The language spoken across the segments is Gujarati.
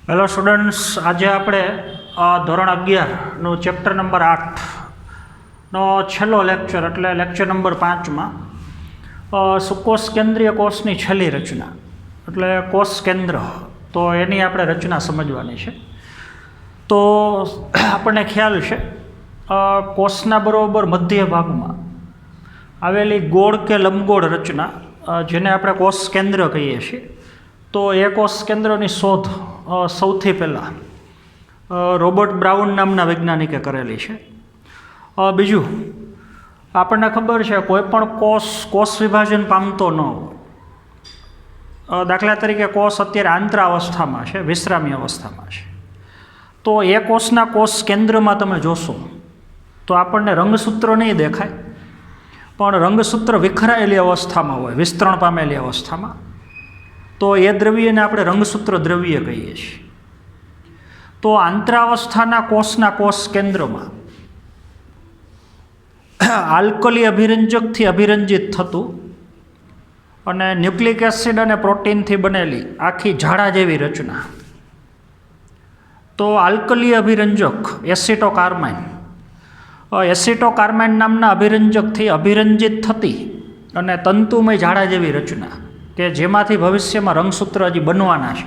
હેલો સ્ટુડન્ટ્સ, આજે આપણે ધોરણ 11નું ચેપ્ટર નંબર 8નો છેલ્લો લેક્ચર એટલે લેક્ચર નંબર 5માં સુકોષ કેન્દ્રીય કોષની છેલ્લી રચના એટલે કોષ કેન્દ્ર, તો એની આપણે રચના સમજવાની છે. તો આપણને ખ્યાલ છે કોષના બરોબર મધ્ય ભાગમાં આવેલી ગોળ કે લંબગોળ રચના જેને આપણે કોષ કેન્દ્ર કહીએ છીએ, તો એ કોષ કેન્દ્રની શોધ સૌથી પહેલાં રોબર્ટ બ્રાઉન નામના વૈજ્ઞાનિકે કરેલી છે. બીજું, આપણને ખબર છે કોઈ પણ કોષ વિભાજન પામતો ન હોય. દાખલા તરીકે કોષ અત્યારે આંતરાવસ્થામાં છે, વિશ્રામી અવસ્થામાં છે, તો એ કોષના કોષ કેન્દ્રમાં તમે જોશો તો આપણને રંગસૂત્ર નહીં દેખાય, પણ રંગસૂત્ર વિખરાયેલી અવસ્થામાં હોય, વિસ્તરણ પામેલી અવસ્થામાં, તો એ દ્રવ્યને આપણે રંગસૂત્ર દ્રવ્ય કહીએ છીએ. તો આંતરાવસ્થાના કોષના કોષ કેન્દ્રમાં આલ્કલી અભિરંજકથી અભિરંજિત થતું અને ન્યુક્લિક એસિડ અને પ્રોટીનથી બનેલી આખી ઝાડા જેવી રચના. તો આલ્કલી અભિરંજક એસિટોકાર્માઇન નામના અભિરંજકથી અભિરંજિત થતી અને તંતુમય ઝાડા જેવી રચના કે જેમાંથી ભવિષ્યમાં રંગસૂત્ર હજી બનવાના છે,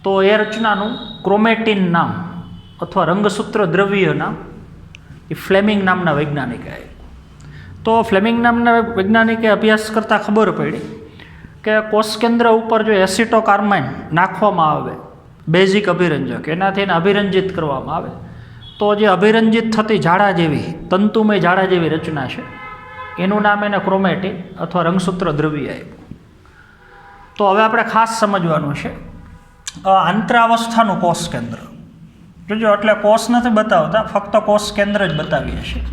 તો એ રચનાનું ક્રોમેટિન નામ અથવા રંગસૂત્ર દ્રવ્ય નામ એ ફ્લેમિંગ નામના વૈજ્ઞાનિકે આપ્યું. તો ફ્લેમિંગ નામના વૈજ્ઞાનિકે અભ્યાસ કરતાં ખબર પડી કે કોષ કેન્દ્ર ઉપર જો એસિટોકાર્માઇન નાખવામાં આવે, બેઝિક અભિરંજક, એનાથી એને અભિરંજિત કરવામાં આવે તો જે અભિરંજિત થતી ઝાડા જેવી તંતુમય ઝાડા જેવી રચના છે એનું નામ એને ક્રોમેટિન અથવા રંગસૂત્ર દ્રવ્ય આપ્યું. તો હવે આપણે ખાસ સમજવાનું છે આંતરાવસ્થાનું કોષ કેન્દ્ર. જોજો, એટલે કોષ નથી બતાવતા, ફક્ત કોષ કેન્દ્ર જ બતાવીએ છીએ.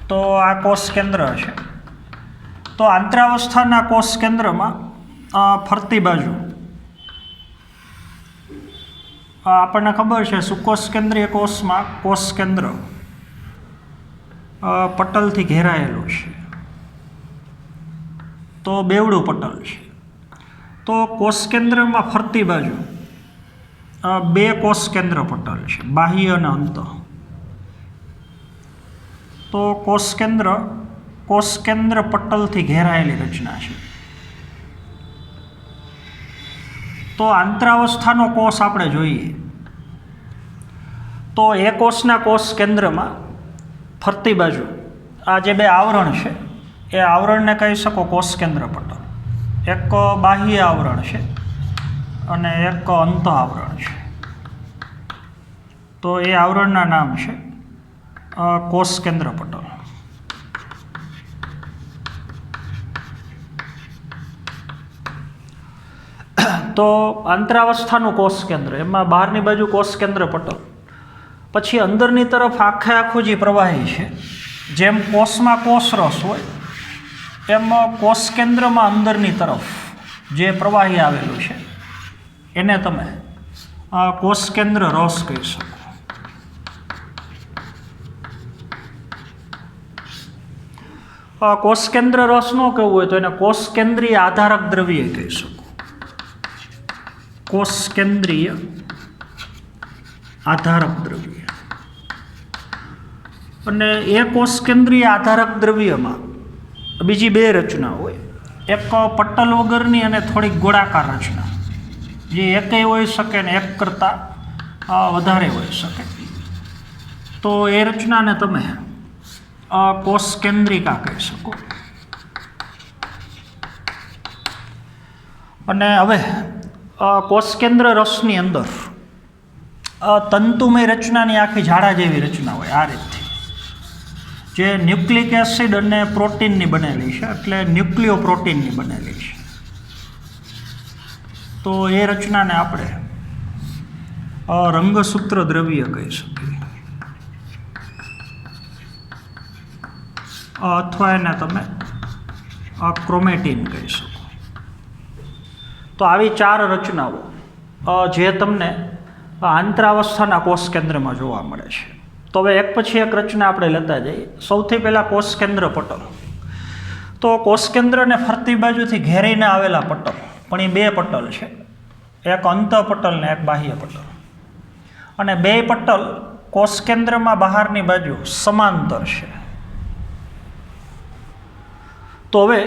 તો આ કોષ કેન્દ્ર છે. તો આંતરાવસ્થાના કોષ કેન્દ્રમાં ફરતી બાજુ આપણને ખબર છે સુકોષ કેન્દ્રીય કોષમાં કોષ કેન્દ્ર પટલથી ઘેરાયેલું છે. તો બેવડું પટલ છે. તો કોષ કેન્દ્રમાં ફરતી બાજુ બે કોષ કેન્દ્ર પટલ છે, બાહ્ય અને અંત. તો કોષ કેન્દ્ર પટલથી ઘેરાયેલી રચના છે. તો આંતરાવસ્થાનો કોષ આપણે જોઈએ તો એ કોષના કોષ કેન્દ્રમાં ફરતી બાજુ આ જે બે આવરણ છે એ આવરણને કહી શકો કોષ કેન્દ્ર પટલ. એક બાહ્ય આવરણ છે અને એક અંત આવરણ છે. તો એ આવરણના નામ છે કોષ કેન્દ્ર પટલ. તો આંતરાવસ્થાનું કોષ કેન્દ્ર, એમાં બહારની બાજુ કોષ કેન્દ્ર પટલ, પછી અંદરની તરફ આખું જે પ્રવાહી છે, જેમ કોષમાં કોષરસ હોય એમ કોષ કેન્દ્રમાં અંદરની તરફ જે પ્રવાહી આવેલું છે એને તમે કોષ કેન્દ્ર રસ કહી શકો. કોષ કેન્દ્ર રસ ન કહેવું હોય તો એને કોષ કેન્દ્રીય આધારક દ્રવ્ય કહી શકો. કોષ કેન્દ્રીય આધારક દ્રવ્ય. અને એ કોષ કેન્દ્રીય આધારક દ્રવ્યમાં બીજી બે રચના હોય, એક પટલ વગરની અને થોડીક ગોળાકાર રચના, જે એકેય હોઈ શકે ને એક કરતાં વધારે હોઈ શકે. તો એ રચનાને તમે કોષ કેન્દ્રિકા કહી શકો. અને હવે કોષ કેન્દ્ર રસની અંદર તંતુમય રચનાની આખી ઝાડા જેવી રચના હોય આ રીતથી, જે ન્યુક્લિક એસિડ અને પ્રોટીનની બનેલી છે, એટલે ન્યુક્લિયો પ્રોટીનની બનેલી છે. તો એ રચનાને આપણે રંગસૂત્ર દ્રવ્ય કહી શકીએ, અથવા એને તમે ક્રોમેટિન કહી શકો. તો આવી ચાર રચનાઓ જે તમને આંતરાવસ્થાના કોષ કેન્દ્રમાં જોવા મળે છે. તો હવે એક પછી એક રચના આપણે લેતા જઈએ. સૌથી પહેલાં કોષ કેન્દ્ર પટલ. તો કોષ કેન્દ્રને ફરતી બાજુથી ઘેરીને આવેલા પટલ, પણ એ બે પટલ છે. એક અંતઃપટલ ને એક બાહ્ય પટલ, અને બે પટલ કોષ કેન્દ્રમાં બહારની બાજુ સમાંતર છે. તો હવે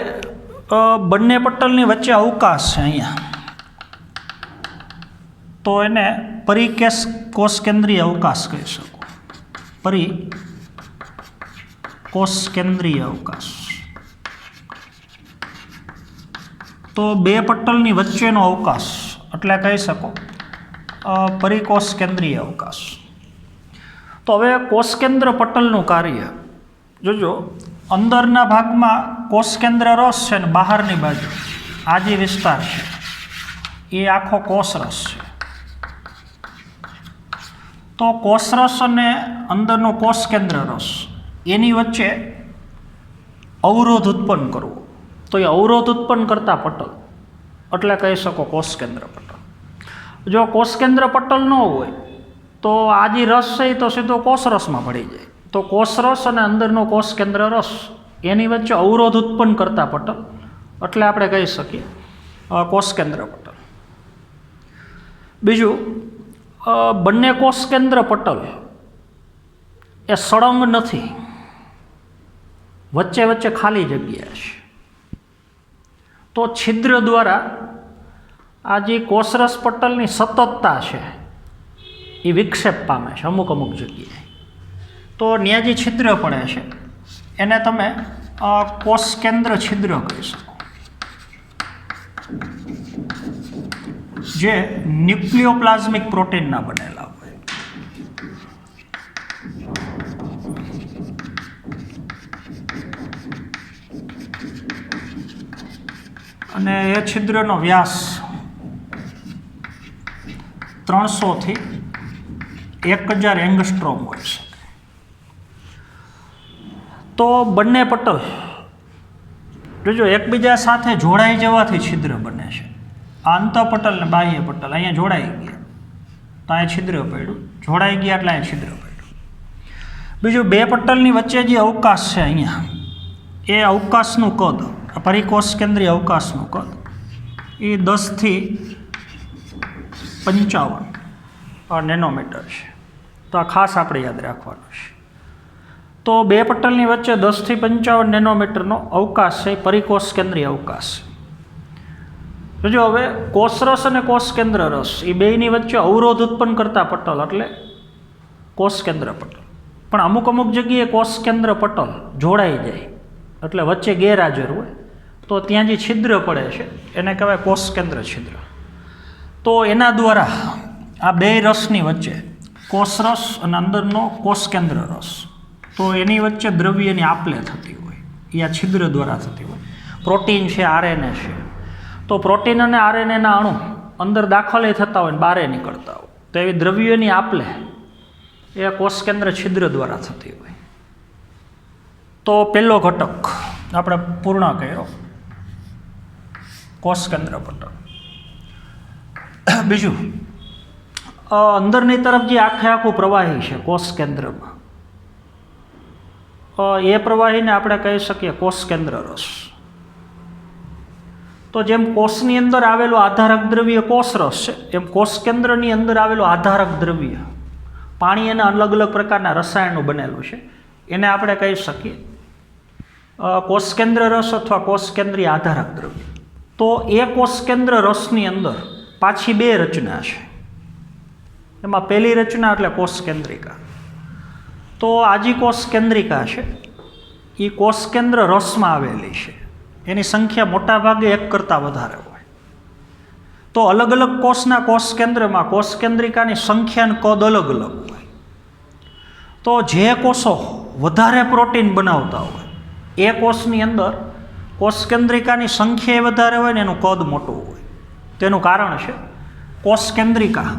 બંને પટલની વચ્ચે અવકાશ છે અહીંયા, તો એને પરિકોષ કેન્દ્રીય અવકાશ કહી શકો. પરિકોષ કેન્દ્રીય અવકાશ. તો બે પટલની વચ્ચેનો અવકાશ એટલે કહી શકો પરિકોષ કેન્દ્રીય અવકાશ. તો હવે કોષ કેન્દ્ર પટલનું કાર્ય જોજો. અંદરના ભાગમાં કોષ કેન્દ્ર રસ છે ને બહારની બાજુ આ જે વિસ્તાર છે એ આખો કોષ રસ છે. તો કોષ રસ અને અંદરનો કોષ કેન્દ્ર રસ એની વચ્ચે અવરોધ ઉત્પન્ન કરવો, તો એ અવરોધ ઉત્પન્ન કરતા પટલ એટલે કહી શકો કોષ કેન્દ્ર પટલ. જો કોષ કેન્દ્ર પટલ ન હોય તો આ જે રસ છે એ તો સીધો કોષ રસમાં ભળી જાય. તો કોષ રસ અને અંદરનો કોષ કેન્દ્ર રસ એની વચ્ચે અવરોધ ઉત્પન્ન કરતા પટલ એટલે આપણે કહી શકીએ કોષ કેન્દ્ર પટલ. બીજું, બંને કોષ કેન્દ્ર પટલ એ સળંગ નથી, વચ્ચે વચ્ચે ખાલી જગ્યા છે. તો છિદ્ર દ્વારા આ જે કોષરસ પટલની સતતતા છે એ વિક્ષેપ પામે છે અમુક જગ્યાએ. તો ત્યાં જે છિદ્ર પડે છે એને તમે કોષ કેન્દ્ર છિદ્ર કહી શકો, જે ન્યુક્લિયોપ્લાઝમિક પ્રોટીનના બનેલા હોય. અને એ છિદ્રનો વ્યાસ 300 થી 1000 એંગસ્ટ્રોમ હોય છે. તો બંને પટલ જોજો એકબીજા સાથે જોડાઈ જવાથી છિદ્ર બને છે. આ અંતઃપટલ ને બાહ્ય પટલ અહીંયા જોડાઈ ગયા તો અહીંયા છિદ્ર પડ્યું, જોડાઈ ગયા એટલે અહીંયા છિદ્ર પડ્યું. બીજું, બે પટલની વચ્ચે જે અવકાશ છે અહીંયા એ અવકાશનું કદ, પરિકોષ કેન્દ્રીય અવકાશનું કદ એ 10 થી 55 નેનોમીટર છે. તો આ ખાસ આપણે યાદ રાખવાનું છે. તો બે પટલની વચ્ચે 10 થી 55 નેનોમીટરનો અવકાશ છે, પરિકોષ કેન્દ્રીય અવકાશ. જો હવે કોષરસ અને કોષ કેન્દ્ર રસ એ બેની વચ્ચે અવરોધ ઉત્પન્ન કરતા પટલ એટલે કોષ કેન્દ્ર પટલ. પણ અમુક જગ્યાએ કોષ કેન્દ્ર પટલ જોડાઈ જાય એટલે વચ્ચે ગેરહાજર હોય તો ત્યાં જે છિદ્ર પડે છે એને કહેવાય કોષ કેન્દ્ર છિદ્ર. તો એના દ્વારા આ બે રસની વચ્ચે કોષરસ અને અંદરનો કોષ કેન્દ્ર રસ, તો એની વચ્ચે દ્રવ્યની આપલે થતી હોય એ આ છિદ્ર દ્વારા થતી હોય. પ્રોટીન છે, આરએનએ છે, તો પ્રોટીન અને આરએનએના અણુ અંદર દાખલ થતા હોય ને બહાર નીકળતા હોય, તો એવી દ્રવ્યોની આપલે એ કોષ કેન્દ્ર છિદ્ર દ્વારા થતી હોય. તો પહેલો ઘટક આપણે પૂર્ણ કર્યો, કોષ કેન્દ્ર પટલ. બીજું, અંદરની તરફ જે આખું પ્રવાહી છે કોષ કેન્દ્રમાં, એ પ્રવાહીને આપણે કહી શકીએ કોષ કેન્દ્ર રસ. તો જેમ કોષની અંદર આવેલું આધારક દ્રવ્ય કોષ રસ છે, એમ કોષ કેન્દ્રની અંદર આવેલું આધારક દ્રવ્ય પાણી એના અલગ પ્રકારના રસાયણનું બનેલું છે, એને આપણે કહી શકીએ કોષ કેન્દ્ર રસ અથવા કોષ કેન્દ્રીય આધારક દ્રવ્ય. તો એ કોષ કેન્દ્ર રસની અંદર પાછી બે રચના છે. એમાં પહેલી રચના એટલે કોષ કેન્દ્રિકા. તો આજી કોષ કેન્દ્રિકા છે એ કોષ કેન્દ્ર રસમાં આવેલી છે, એની સંખ્યા મોટા ભાગે એક કરતાં વધારે હોય. તો અલગ કોષના કોષ કેન્દ્રમાં કોષ કેન્દ્રિકાની સંખ્યાનું કદ અલગ હોય. તો જે કોષો વધારે પ્રોટીન બનાવતા હોય એ કોષની અંદર કોષ કેન્દ્રિકાની સંખ્યા વધારે હોય ને એનું કદ મોટું હોય. તેનું કારણ છે કોષ કેન્દ્રિકા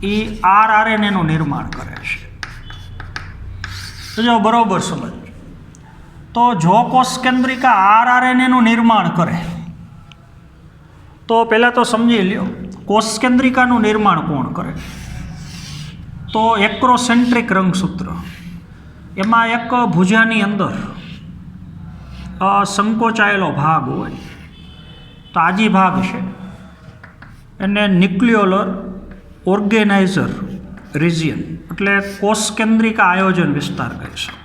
એ આરએનએનું નિર્માણ કરે છે. તો જો બરોબર સમજ. તો જો કોષ કેન્દ્રિકા આરએનએનું નિર્માણ કરે તો પહેલાં તો સમજી લ્યો કોષ કેન્દ્રિકાનું નિર્માણ કોણ કરે. તો એક્રોસેન્ટ્રિક રંગસૂત્ર, એમાં એક ભુજાની અંદર સંકોચાયેલો ભાગ હોય. તો આ જે ભાગ છે એને ન્યુક્લિયોલર ઓર્ગેનાઇઝર રિજિયન એટલે કોષ કેન્દ્રિકા આયોજન વિસ્તાર કહી શકો.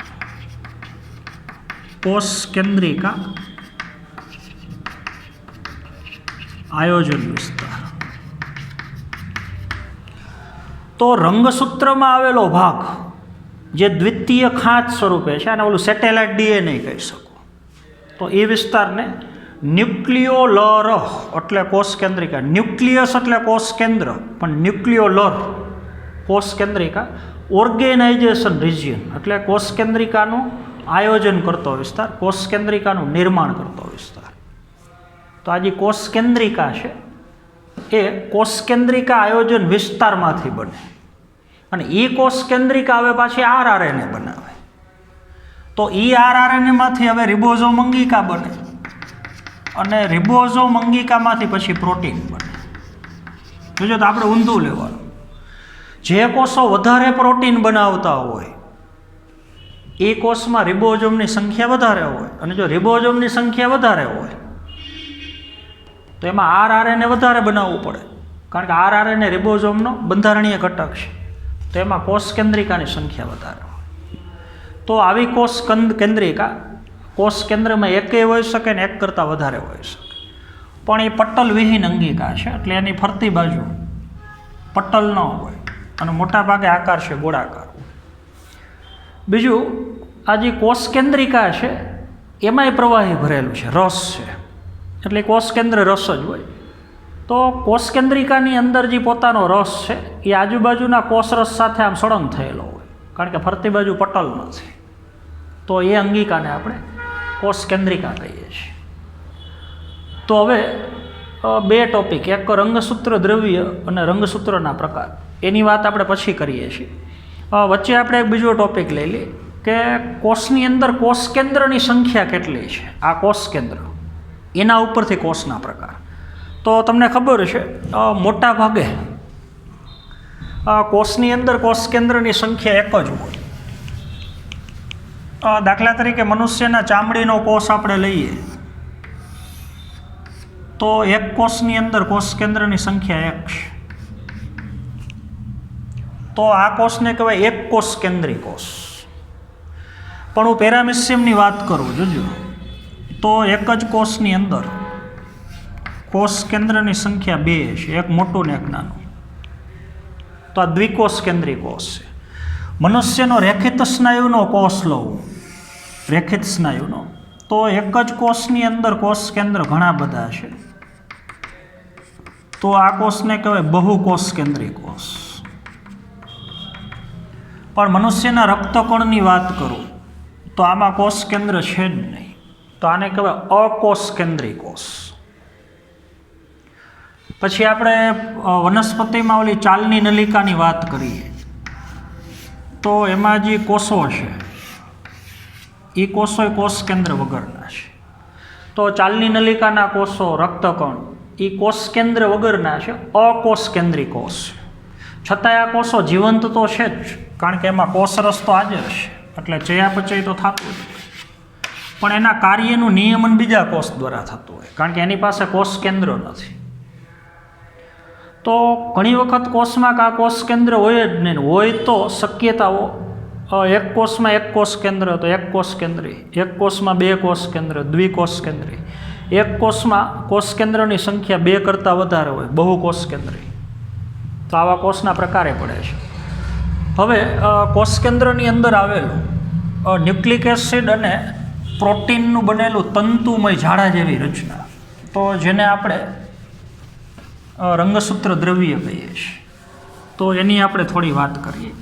કોષ કેન્દ્રિકા આયોજન વિસ્તાર. તો રંગસૂત્રમાં આવેલો ભાગ જે દ્વિતીય ખાંચ સ્વરૂપે છે અને ઓલું સેટેલાઇટ ડીએનએ કહી શકો. તો એ વિસ્તારને ન્યુક્લિયોલર એટલે કોષ કેન્દ્રિકા. ન્યુક્લિયસ એટલે કોષ કેન્દ્ર, પણ ન્યુક્લિયોલર કોષ કેન્દ્રિકા ઓર્ગેનાઇઝેશન રિજિયન એટલે કોષ કેન્દ્રિકાનું આયોજન કરતો વિસ્તાર, કોષ કેન્દ્રિકાનું નિર્માણ કરતો વિસ્તાર. તો આ જે કોષ કેન્દ્રિકા છે એ કોષ કેન્દ્રિકા આયોજન વિસ્તારમાંથી બને અને એ કોષ કેન્દ્રિકા હવે પાછી આરઆરએનએ બનાવે. તો એ આરઆરએનએમાંથી હવે રિબોઝોમ અંગિકા બને અને રિબોઝોમ અંગિકામાંથી પછી પ્રોટીન બને. જોજો તો આપણે ઊંધું લેવાનું. જે કોષો વધારે પ્રોટીન બનાવતા હોય એ કોષમાં રિબોઝોમની સંખ્યા વધારે હોય અને જો રિબોઝોમની સંખ્યા વધારે હોય તો એમાં આરઆરએનએ વધારે બનાવવું પડે, કારણ કે આરઆરએનએ રિબોઝોમનો બંધારણીય ઘટક છે. તો એમાં કોષ કેન્દ્રિકાની સંખ્યા વધારે હોય. તો આવી કોષ કેન્દ્રિકા કોષ કેન્દ્રમાં એકેય હોઈ શકે ને એક કરતાં વધારે હોઈ શકે, પણ એ પટલ વિહીન અંગિકા છે એટલે એની ફરતી બાજુ પટલ ન હોય અને મોટા ભાગે આકાર છે ગોળાકાર. બીજું, આ જે કોષ કેન્દ્રિકા છે એમાંય પ્રવાહી ભરેલું છે, રસ છે, એટલે કોષ કેન્દ્ર રસ જ હોય. તો કોષ કેન્દ્રિકાની અંદર જે પોતાનો રસ છે એ આજુબાજુના કોષ રસ સાથે આમ સળંગ થયેલો હોય, કારણ કે ફરતી બાજુ પટલ નથી. તો એ અંગિકાને આપણે કોષ કેન્દ્રિકા કહીએ છીએ. તો હવે બે ટોપિક, એક રંગસૂત્ર દ્રવ્ય અને રંગસૂત્રના પ્રકાર, એની વાત આપણે પછી કરીએ છીએ. વચ્ચે આપણે એક બીજો ટોપિક લઈ લઈએ કે કોષની અંદર કોષ કેન્દ્રની સંખ્યા કેટલી છે. આ કોષ કેન્દ્ર એના ઉપરથી કોષના પ્રકાર. તો તમને ખબર છે મોટા ભાગે કોષની અંદર કોષ કેન્દ્રની સંખ્યા એક જ હોય. દાખલા તરીકે મનુષ્યના ચામડીનો કોષ આપણે લઈએ તો એક કોષની અંદર કોષ કેન્દ્રની સંખ્યા એક છે. તો આ કોષને કહેવાય એક કોષ કેન્દ્રી કોષ. પણ હું પેરામિશિયમની વાત કરું જોજો, તો એક જ કોષની અંદર કોષ કેન્દ્રની સંખ્યા બે છે, એક મોટું ને એક નાનું. તો આ દ્વિકોષ કેન્દ્રી કોષ છે. મનુષ્યનો રેખિત સ્નાયુનો કોષ લઉં, રેખિત સ્નાયુનો, તો એક જ કોષની અંદર કોષ કેન્દ્ર ઘણા બધા છે. તો આ કોષને કહેવાય બહુકોષ કેન્દ્રી કોષ. પણ મનુષ્યના રક્તકણની વાત કરું તો આમાં કોષ કેન્દ્ર છે જ નહીં, તો આને કહેવાય અકોષ કેન્દ્રી કોષ. પછી આપણે વનસ્પતિમાં ઓલી ચાલની નલિકાની વાત કરીએ તો એમાં જે કોષો છે એ કોષો કોષ કેન્દ્ર વગરના છે. તો ચાલની નલિકાના કોષો, રક્તકણ એ કોષ કેન્દ્ર વગરના છે, અકોષ કેન્દ્રી કોષ. છતાંય આ કોષો જીવંત તો છે જ, કારણ કે એમાં કોષરસ તો હાજર છે, એટલે ચયાપચય તો થતું જ. પણ એના કાર્યનું નિયમન બીજા કોષ દ્વારા થતું હોય, કારણ કે એની પાસે કોષ કેન્દ્ર નથી. તો ઘણી વખત કોષમાં આ કોષ કેન્દ્ર હોય જ નહીં, હોય તો શક્યતાઓ એક કોષમાં એક કોષ કેન્દ્ર તો એક કોષ કેન્દ્રી, એક કોષમાં બે કોષ કેન્દ્ર, દ્વિકોષ કેન્દ્રી, એક કોષમાં કોષ કેન્દ્રની સંખ્યા બે કરતાં વધારે હોય, બહુકોષ કેન્દ્રી. તો આવા કોષના પ્રકારે પડે છે. હવે કોષ કેન્દ્રની અંદર આવેલું ન્યુક્લિક એસિડ અને પ્રોટીનનું બનેલું તંતુમય ઝાડા જેવી રચના, તો જેને આપણે રંગસૂત્ર દ્રવ્ય કહીએ છીએ, તો એની આપણે થોડી વાત કરીએ.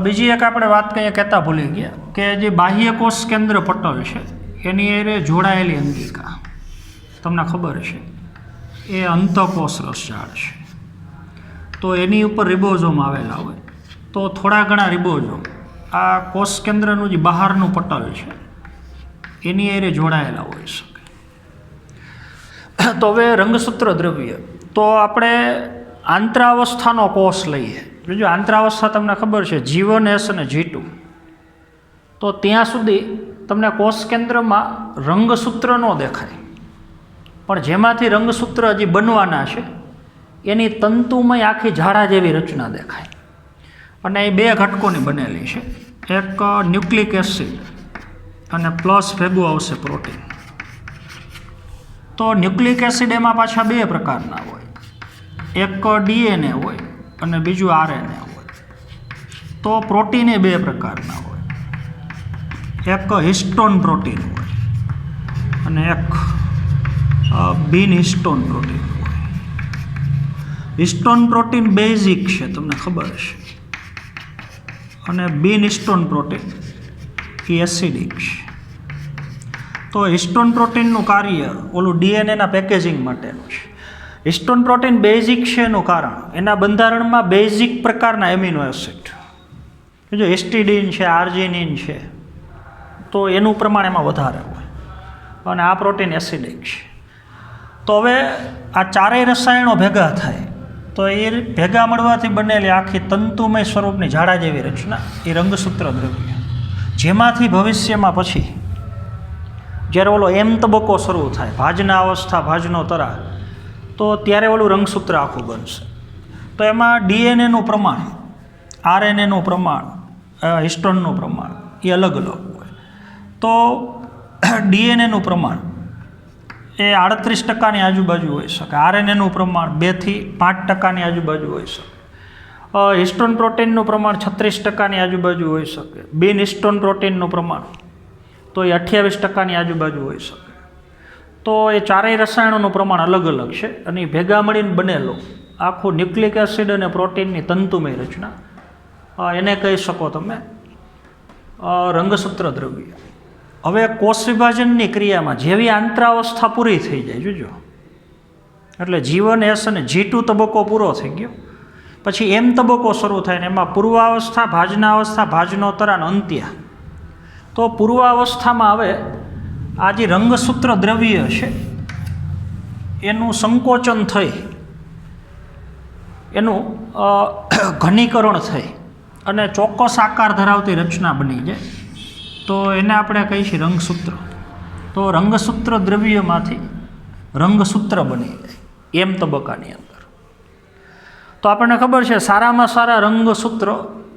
બીજી એક આપણે વાત કહેતા ભૂલી ગયા કે જે બાહ્ય કોષ કેન્દ્ર પટલ છે એની એરે જોડાયેલી અંગિકા તમને ખબર છે એ અંતઃકોષ રસજાળ છે. તો એની ઉપર રિબોઝોમ આવેલા હોય, તો થોડા ઘણા રિબોઝોમ આ કોષ કેન્દ્રનું જે બહારનું પટલ છે એની એરે જોડાયેલા હોઈ શકે. તો હવે રંગસૂત્ર દ્રવ્ય, તો આપણે આંતરાવસ્થાનો કોષ લઈએ. જો આંતરાવસ્થા તમને ખબર છે G1S અને G2, તો ત્યાં સુધી તમને કોષ કેન્દ્રમાં રંગસૂત્ર ન દેખાય, પણ જેમાંથી રંગસૂત્ર હજી બનવાના છે એની તંતુમય આખી ઝાડા જેવી રચના દેખાય. અને એ 2 ઘટકોની બનેલી છે, એક ન્યુક્લિક એસિડ અને પ્લસ ભેગું આવશે પ્રોટીન. તો ન્યુક્લિક એસિડ એમાં પાછા 2 પ્રકારના હોય, એક DNA હોય અને બીજું RNA હોય. તો પ્રોટીન એ 2 પ્રકારના હોય, એક હિસ્ટોન પ્રોટીન હોય અને એક બિન હિસ્ટોન પ્રોટીન હોય. હિસ્ટોન પ્રોટીન બેઝિક છે, તમને ખબર હશે, અને બિન હિસ્ટોન પ્રોટીન એ એસિડિક છે. તો હિસ્ટોન પ્રોટીનનું કાર્ય ઓલું DNAના પેકેજિંગ માટેનું છે. હિસ્ટોન પ્રોટીન બેઝિક છે એનું કારણ એના બંધારણમાં બેઝિક પ્રકારના એમિનો એસિડ, જો હિસ્ટિડીન છે, આર્જિનિન છે, તો એનું પ્રમાણ એમાં વધારે હોય, અને આ પ્રોટીન એસિડિક છે. તો હવે આ ચારેય રસાયણો ભેગા થાય તો એ ભેગા મળવાથી બનેલી આખી તંતુમય સ્વરૂપની ઝાડા જેવી રચના એ રંગસૂત્ર દ્રવ્ય, જેમાંથી ભવિષ્યમાં પછી જ્યારે ઓલો એમ તબક્કો શરૂ થાય, ભાજના અવસ્થા, ભાજનો તરા, તો ત્યારે ઓલું રંગસૂત્ર આખું બનશે. તો એમાં DNAનું પ્રમાણ, RNAનું પ્રમાણ, હિસ્ટોનનું પ્રમાણ એ અલગ અલગ હોય. તો DNAનું પ્રમાણ એ 38% આજુબાજુ હોઈ શકે, RNAનું પ્રમાણ 2 થી 5% આજુબાજુ હોઈ શકે, હિસ્ટોન પ્રોટીનનું પ્રમાણ 36% આજુબાજુ હોઈ શકે, બિન હિસ્ટોન પ્રોટીનનું પ્રમાણ તો એ 28% આજુબાજુ હોઈ શકે. તો એ ચારેય રસાયણોનું પ્રમાણ અલગ અલગ છે, અને એ ભેગા મળીને બનેલો આખું ન્યુક્લિક એસિડ અને પ્રોટીનની તંતુમય રચના, એને કહી શકો તમે રંગસૂત્ર દ્રવ્ય. હવે કોષ વિભાજનની ક્રિયામાં જેવી આંતરાવસ્થા પૂરી થઈ જાય, જોજો, એટલે G1 S અને G2 તબક્કો પૂરો થઈ ગયો, પછી એમ તબક્કો શરૂ થાય ને એમાં પૂર્વાવસ્થા, ભાજનાવસ્થા, ભાજનોત્તર અને અંત્ય. તો પૂર્વાવસ્થામાં હવે આ જે રંગસૂત્ર દ્રવ્ય છે એનું સંકોચન થઈ, એનું ઘનીકરણ થઈ અને ચોક્કસ આકાર ધરાવતી રચના બની જાય, તો એને આપણે કહીએ છીએ રંગસૂત્ર. તો રંગસૂત્ર દ્રવ્યમાંથી રંગસૂત્ર બની જાય એમ તબક્કાની અંદર. તો આપણને ખબર છે સારામાં સારા રંગસૂત્ર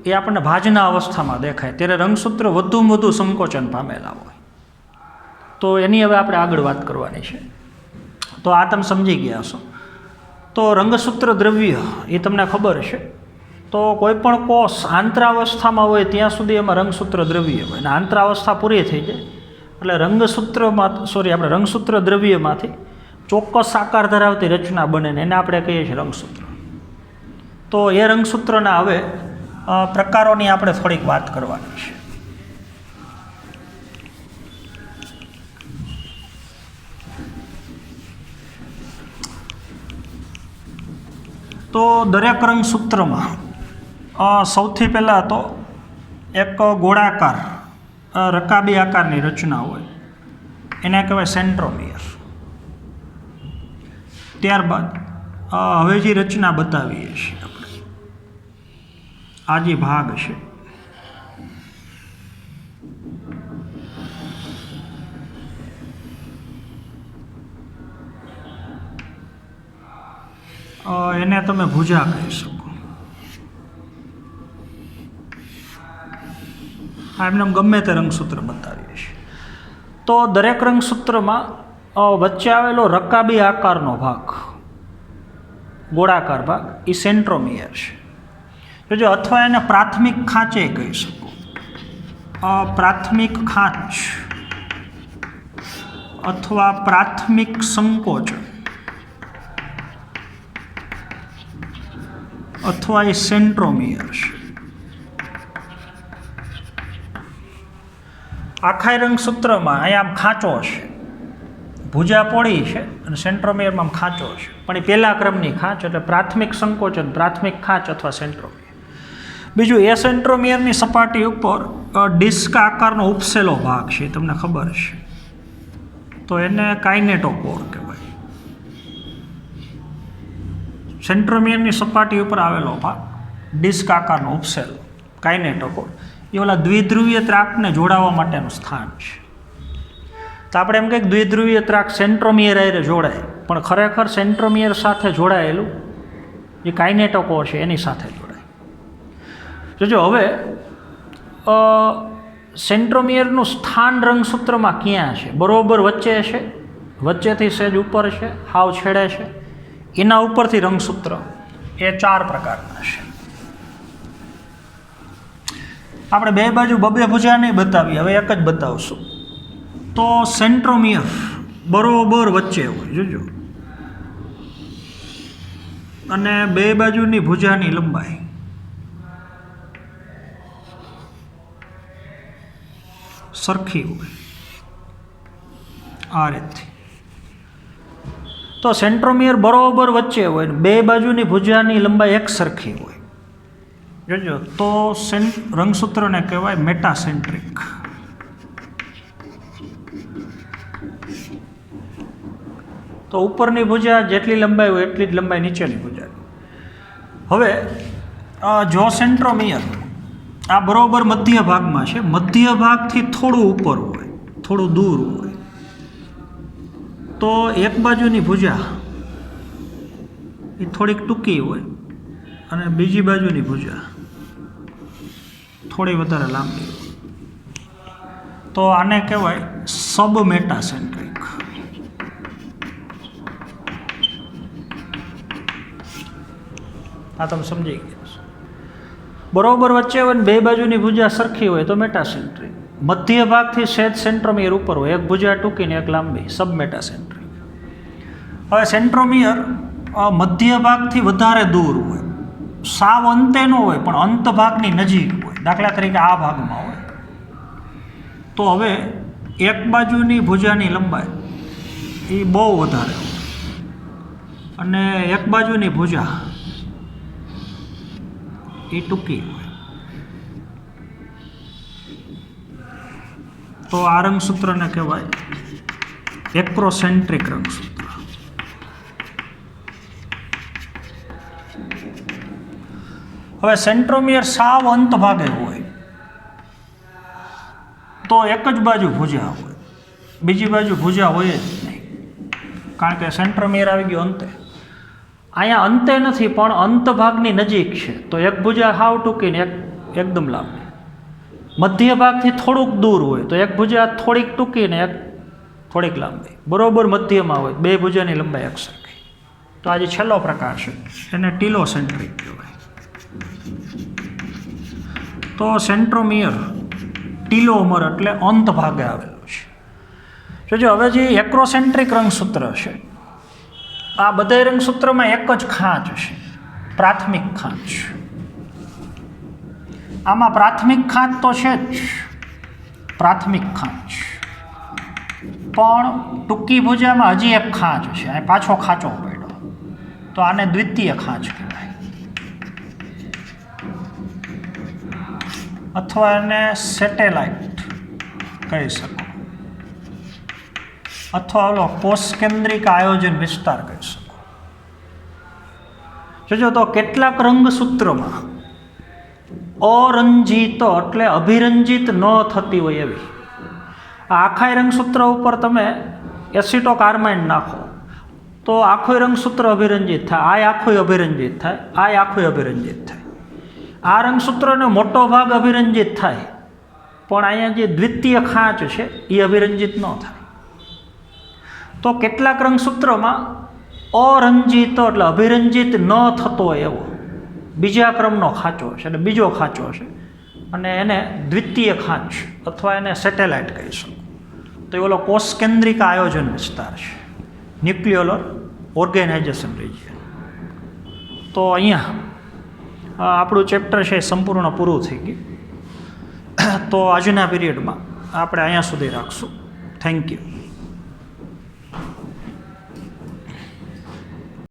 એ આપણને ભાજના અવસ્થામાં દેખાય, ત્યારે રંગસૂત્ર વધુમાં વધુ સંકોચન પામેલા હોય. તો એની હવે આપણે આગળ વાત કરવાની છે. તો આ તમે સમજી ગયા છો. તો રંગસૂત્ર દ્રવ્ય એ તમને ખબર છે. તો કોઈપણ કોષ આંતરાવસ્થામાં હોય ત્યાં સુધી એમાં રંગસૂત્ર દ્રવ્ય હોય, અને આંતરાવસ્થા પૂરી થઈ જાય એટલે આપણે રંગસૂત્ર દ્રવ્યમાંથી ચોક્કસ આકાર ધરાવતી રચના બને ને એને આપણે કહીએ છીએ રંગસૂત્ર. તો એ રંગસૂત્રના હવે પ્રકારોની આપણે થોડીક વાત કરવાની છે. તો દરેક રંગસૂત્રમાં સૌથી પહેલાં તો એક ગોળાકાર રકાબી આકારની રચના હોય, એને કહેવાય સેન્ટ્રોમિયર. ત્યારબાદ હવે જે રચના બતાવીએ છીએ આપણે, આ જે ભાગ છે એને તમે ભુજા કહી શકો. એમને ગમે તે રંગસૂત્ર બતાવીએ છીએ. તો દરેક રંગસૂત્રમાં વચ્ચે આવેલો રકાબી આકારનો ભાગ, ગોળાકાર ભાગ, એ સેન્ટ્રોમિયર છે. જો અથવા એને પ્રાથમિક ખાંચે કહી શકો. પ્રાથમિક ખાંચ અથવા પ્રાથમિક સંકોચન અથવા એ સેન્ટ્રોમિયર છે. આખા રંગસૂત્રમાં અહીંયા આમ ખાંચો છે, ભુજા પોળી છે અને સેન્ટ્રોમિયરમાં આમ ખાંચો છે, પણ એ પહેલા ક્રમની ખાંચ, એટલે પ્રાથમિક સંકોચન, પ્રાથમિક ખાંચ અથવા સેન્ટ્રોમિયર. બીજું, એ સેન્ટ્રોમિયરની સપાટી ઉપર ડિસ્ક આકારનો ઉપસેલો ભાગ છે, તમને ખબર છે, તો એને કાઇનેટોકોર કહેવાય. સેન્ટ્રોમિયરની સપાટી ઉપર આવેલો ભાગ, ડિસ્ક આકારનો ઉપસેલો, કાઇનેટોકોર, એ ઓલા દ્વિધ્રુવીય ત્રાકને જોડાવા માટેનું સ્થાન છે. તો આપણે એમ કહીએ દ્વિધ્રુવીય ત્રાક સેન્ટ્રોમિયર હારે જોડાય, પણ ખરેખર સેન્ટ્રોમિયર સાથે જોડાયેલું જે કાઇનેટોકોર છે એની સાથે જોડાય. જોજો હવે સેન્ટ્રોમિયરનું સ્થાન રંગસૂત્રમાં ક્યાં છે? બરોબર વચ્ચે છે, વચ્ચેથી સહેજ ઉપર છે, હાવ છેડે છે, એના ઉપરથી રંગસૂત્ર. એ 4 પ્રકારના છે. આપણે બે બાજુ બબે ભુજા નહીં બતાવીએ, હવે એક જ બતાવશું. તો સેન્ટ્રોમિયર બરોબર વચ્ચે હોય, જોજો, અને બે બાજુની ભુજાની લંબાઈ સરખી હોય આ રીતથી. તો સેન્ટ્રોમિયર બરોબર વચ્ચે હોય, બે બાજુની ભુજાની લંબાઈ એક સરખી હોય, જોજો. તો રંગસૂત્રને કહેવાય મેટાસેન્ટ્રિક. તો ઉપરની ભુજા જેટલી લંબાઈ હોય એટલી જ લંબાઈ નીચેની ભુજા. હવે જો સેન્ટ્રોમિયર આ બરોબર મધ્ય ભાગમાં છે, મધ્ય ભાગથી થોડું ઉપર હોય, થોડું દૂર હોય, તો એક બાજુની ભુજા એ થોડીક ટૂંકી હોય અને બીજી બાજુની ભુજા થોડી વધારે લાંબી હોય. તો આને કહેવાય સબ મેટાસેન્ટ્રિક. આ તમે સમજી ગયા. બરોબર વચ્ચે હોય ને બે બાજુની ભુજા સરખી હોય તો મેટાસેન્ટ્રિક. મધ્ય ભાગથી સહેજ સેન્ટ્રોમિયર ઉપર હોય, એક ભુજા ટૂંકી ને એક લાંબી, સબ મેટાસેન્ટ્રિક. હવે સેન્ટ્રોમિયર મધ્ય ભાગથી વધારે દૂર હોય, સાવ અંતે ન હોય પણ અંત ભાગની નજીક હોય, દાખલા તરીકે આ ભાગમાં હોય. તો હવે એક બાજુની ભુજાની લંબાઈ એ બહુ વધારે હોય અને એક બાજુની ભુજા એ ટૂંકી હોય. તો આ રંગસૂત્રને કહેવાય એક્રોસેન્ટ્રિક રંગસૂત્ર. હવે સેન્ટ્રોમિયર સાવ અંત ભાગે હોય તો એક જ બાજુ ભુજા હોય, બીજી બાજુ ભુજા હોય જ નહીં, કારણ કે સેન્ટ્રોમિયર આવી ગયો અંતે. અહીંયા અંતે નથી પણ અંત ભાગની નજીક છે, તો એક ભુજા હાવ ટૂંકી ને એકદમ લાંબી. મધ્ય ભાગથી થોડુંક દૂર હોય તો એક ભુજા થોડીક ટૂંકી ને એક થોડીક લાંબી, બરોબર મધ્યમાં હોય, બે ભુજાની લંબાઈ એક સરખી. તો આજે છેલ્લો પ્રકાર છે, એને ટીલોસેન્ટ્રિક કહેવાય. તો સેન્ટ્રોમિયર ટીલોમર એટલે અંત ભાગે આવેલું છે. જોજો હવે જે એક્રોસેન્ટ્રિક રંગસૂત્ર છે, આ બધા રંગસૂત્રમાં એક જ ખાંચ છે, પ્રાથમિક ખાંચ. આમાં પ્રાથમિક ખાંચ તો છે જ, પ્રાથમિક ખાંચ, પણ ટૂંકી ભુજામાં હજી એક ખાંચ છે, અહીં પાછો ખાંચો પડ્યો, તો આને દ્વિતીય ખાંચ કહેવાય, અથવા એને સેટેલાઇટ કહી શકો, અથવા ઓલો કોષ કેન્દ્રિક આયોજન વિસ્તાર કહી શકો. જોજો તો કેટલાક રંગસૂત્રમાં અરંજિત એટલે અભિરંજિત ન થતી હોય એવી, આખા રંગસૂત્ર ઉપર તમે એસિટોકાર્બાઇડ નાખો તો આખું રંગસૂત્ર અભિરંજિત થાય, આ આખું અભિરંજિત થાય, આ આખું અભિરંજિત થાય. આ રંગસૂત્રનો મોટો ભાગ અભિરંજિત થાય, પણ અહીંયા જે દ્વિતીય ખાંચ છે એ અભિરંજિત ન થાય. તો કેટલાક રંગસૂત્રોમાં અરંજિત એટલે અભિરંજિત ન થતો હોય એવો બીજા ક્રમનો ખાંચો છે, એટલે બીજો ખાંચો છે, અને એને દ્વિતીય ખાંચ અથવા એને સેટેલાઇટ કહી શકો. તો એ ઓલો કોષ કેન્દ્રિક આયોજન વિસ્તાર છે, ન્યુક્લિયોલર ઓર્ગેનાઇઝેશન રિજિયન. તો અહીંયા આપણું ચેપ્ટર છે સંપૂર્ણ પૂરું થઈ ગયું. તો આજના પીરિયડમાં આપણે અહીંયા સુધી રાખશું. Thank you.